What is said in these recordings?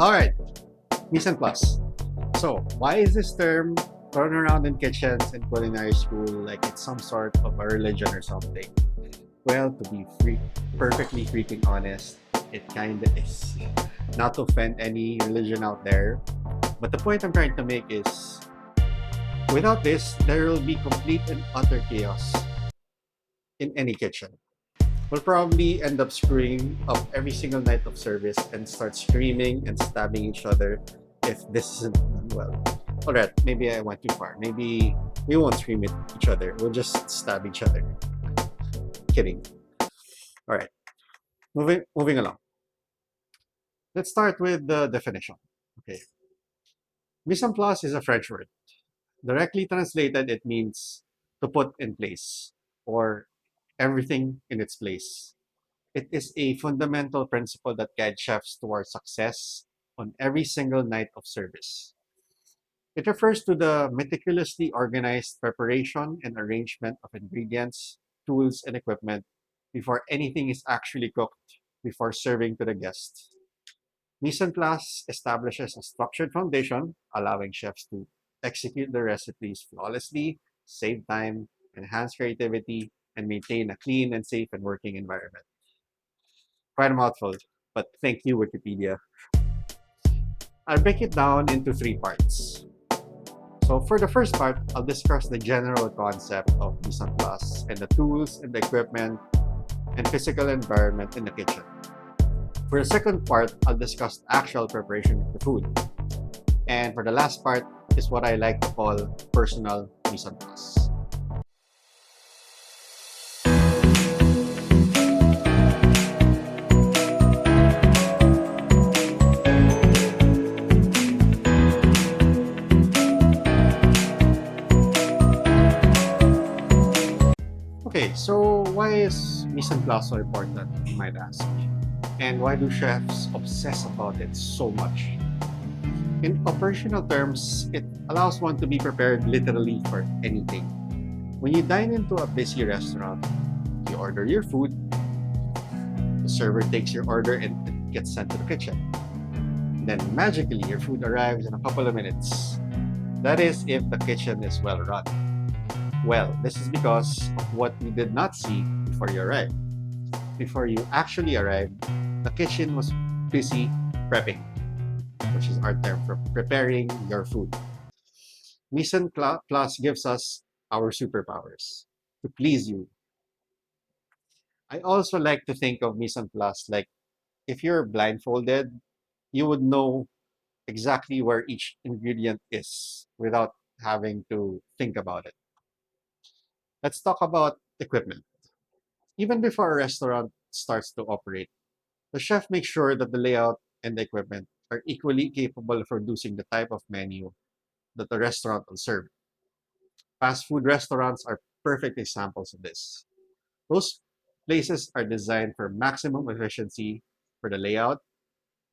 All right, Mise En Place. So, why is this term thrown around in kitchens and culinary school like it's some sort of a religion or something? Well, to be perfectly freaking honest, it kinda is. Not to offend any religion out there, but the point I'm trying to make is without this, there will be complete and utter chaos in any kitchen. We'll probably end up screwing up every single night of service and start screaming and stabbing each other if this isn't done well. Alright, maybe I went too far. Maybe we won't scream at each other. We'll just stab each other. Kidding. Alright, moving along. Let's start with the definition. Okay. Mise en place is a French word. Directly translated, it means to put in place or everything in its place. It is a fundamental principle that guides chefs towards success on every single night of service. It refers to the meticulously organized preparation and arrangement of ingredients, tools, and equipment before anything is actually cooked before serving to the guest. Mise en place establishes a structured foundation, allowing chefs to execute their recipes flawlessly, save time, enhance creativity, and maintain a clean and safe and working environment. Quite a mouthful, but thank you, Wikipedia. I'll break it down into three parts. So for the first part, I'll discuss the general concept of mise en place and the tools and the equipment and physical environment in the kitchen. For the second part, I'll discuss the actual preparation of the food. And for the last part is what I like to call personal mise en place. Okay, so why is mise en place so important, you might ask? And why do chefs obsess about it so much? In operational terms, it allows one to be prepared literally for anything. When you dine into a busy restaurant, you order your food, the server takes your order and it gets sent to the kitchen. Then magically, your food arrives in a couple of minutes. That is if the kitchen is well run. Well, this is because of what you did not see before you arrived. Before you actually arrived, the kitchen was busy prepping, which is our term for preparing your food. Mise en place gives us our superpowers to please you. I also like to think of mise en place like if you're blindfolded, you would know exactly where each ingredient is without having to think about it. Let's talk about equipment. Even before a restaurant starts to operate, the chef makes sure that the layout and the equipment are equally capable of producing the type of menu that the restaurant will serve. Fast food restaurants are perfect examples of this. Those places are designed for maximum efficiency for the layout,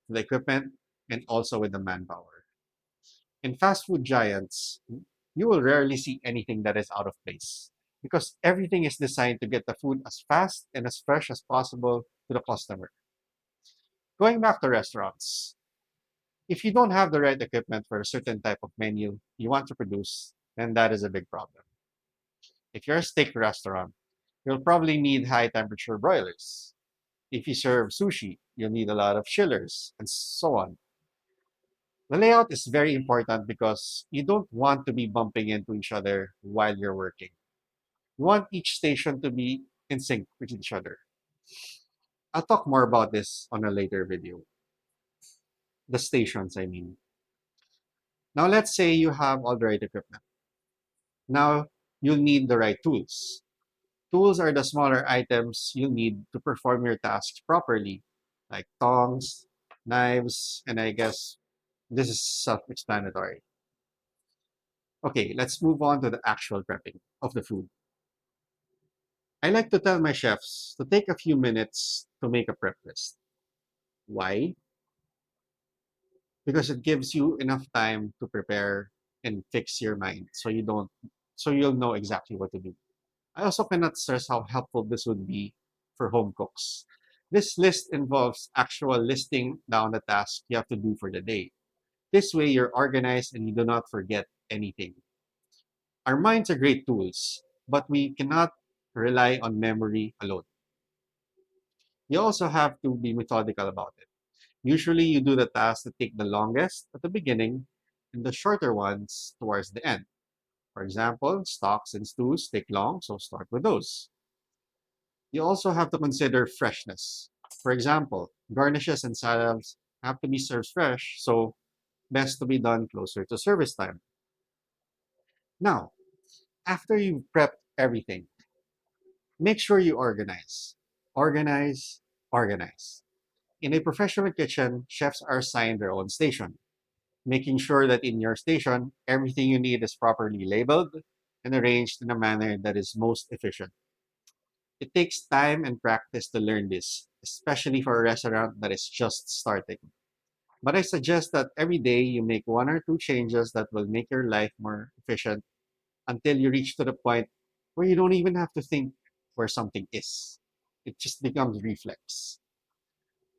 the equipment, and also with the manpower. In fast food giants, you will rarely see anything that is out of place because everything is designed to get the food as fast and as fresh as possible to the customer. Going back to restaurants, if you don't have the right equipment for a certain type of menu you want to produce, then that is a big problem. If you're a steak restaurant, you'll probably need high temperature broilers. If you serve sushi, you'll need a lot of chillers, and so on. The layout is very important because you don't want to be bumping into each other while you're working. You want each station to be in sync with each other. I'll talk more about this on a later video. The stations, I mean. Now, let's say you have all the right equipment. Now, you'll need the right tools. Tools are the smaller items you need to perform your tasks properly, like tongs, knives, and I guess this is self-explanatory. Okay, let's move on to the actual prepping of the food. I like to tell my chefs to take a few minutes to make a prep list. Why? Because it gives you enough time to prepare and fix your mind so you'll know exactly what to do. I also cannot stress how helpful this would be for home cooks. This list involves actual listing down the tasks you have to do for the day. This way, you're organized and you do not forget anything. Our minds are great tools, but we cannot rely on memory alone. You also have to be methodical about it. Usually, you do the tasks that take the longest at the beginning and the shorter ones towards the end. For example, stocks and stews take long, so start with those. You also have to consider freshness. For example, garnishes and salads have to be served fresh, so best to be done closer to service time. Now, after you've prepped everything, make sure you organize. Organize, organize. In a professional kitchen, chefs are assigned their own station, making sure that in your station, everything you need is properly labeled and arranged in a manner that is most efficient. It takes time and practice to learn this, especially for a restaurant that is just starting. But I suggest that every day you make one or two changes that will make your life more efficient until you reach to the point where you don't even have to think where something is. It just becomes reflex.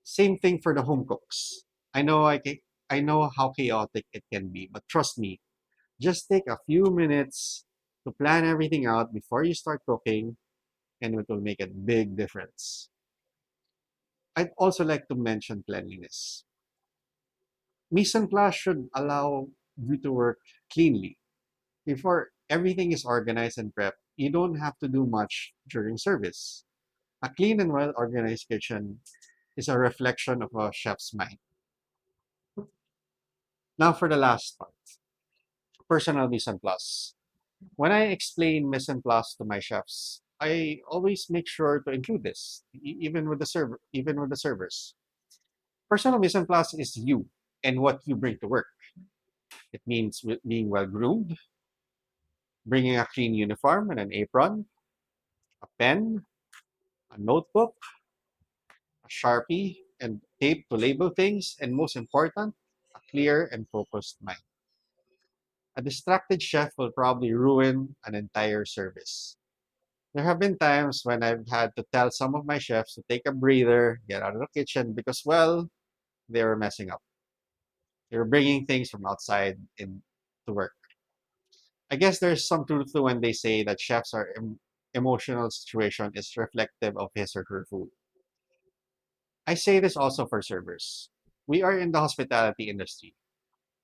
Same thing for the home cooks. I know how chaotic it can be, but trust me, just take a few minutes to plan everything out before you start cooking and it will make a big difference. I'd also like to mention cleanliness. Mise en place should allow you to work cleanly. Before everything is organized and prepped, you don't have to do much during service. A clean and well organized kitchen is a reflection of a chef's mind. Now for the last part, personal mise en place. When I explain mise en place to my chefs, I always make sure to include this, even with the servers. Personal mise en place is you and what you bring to work. It means being well groomed, bringing a clean uniform and an apron, a pen, a notebook, a sharpie, and tape to label things, and most important, a clear and focused mind. A distracted chef will probably ruin an entire service. There have been times when I've had to tell some of my chefs to take a breather, get out of the kitchen because, well, they were messing up. They were bringing things from outside in to work. I guess there's some truth to when they say that chefs are emotional situation is reflective of his or her food. I say this also for servers. We are in the hospitality industry.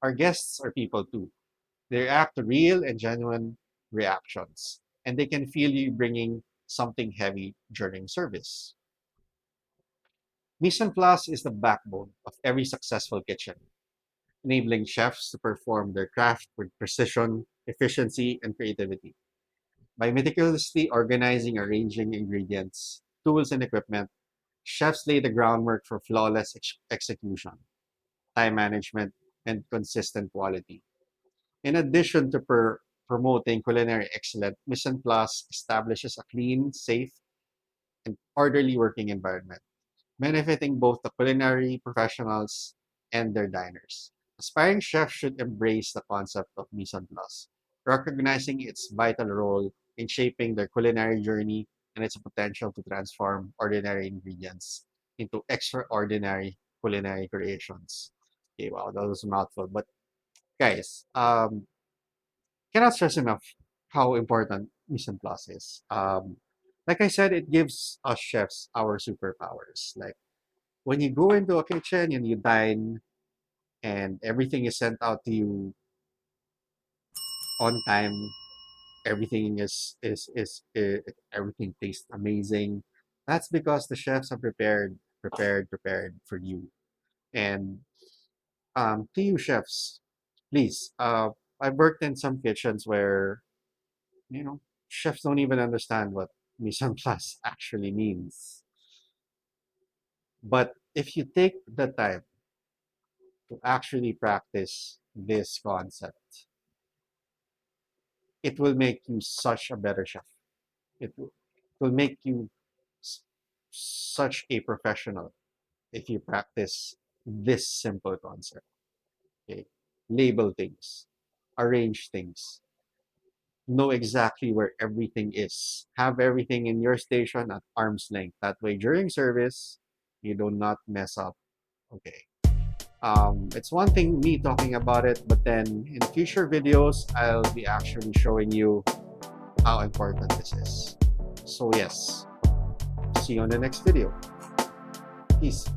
Our guests are people too. They react to real and genuine reactions, and they can feel you bringing something heavy during service. Mise en place is the backbone of every successful kitchen, enabling chefs to perform their craft with precision, efficiency, and creativity. By meticulously organizing, arranging ingredients, tools, and equipment, chefs lay the groundwork for flawless execution, time management, and consistent quality. In addition to promoting culinary excellence, Mise en Place establishes a clean, safe, and orderly working environment, benefiting both the culinary professionals and their diners. Aspiring chefs should embrace the concept of mise en place, recognizing its vital role in shaping their culinary journey and its potential to transform ordinary ingredients into extraordinary culinary creations. Okay, wow, that was a mouthful. But guys, cannot stress enough how important mise en place is. Like I said, it gives us chefs our superpowers. Like when you go into a kitchen and you dine and everything is sent out to you on time, everything everything tastes amazing. That's because the chefs are prepared for you. And to you chefs, please, I've worked in some kitchens where you know chefs don't even understand what mise en place actually means. But if you take the time to actually practice this concept, it will make you such a better chef. It will make you s- such a professional if you practice this simple concept. Okay, label things, arrange things, know exactly where everything is. Have everything in your station at arm's length. That way, during service, You do not mess up. Okay. It's one thing me talking about it, but then in future videos, I'll be actually showing you how important this is. So yes, see you on the next video. Peace.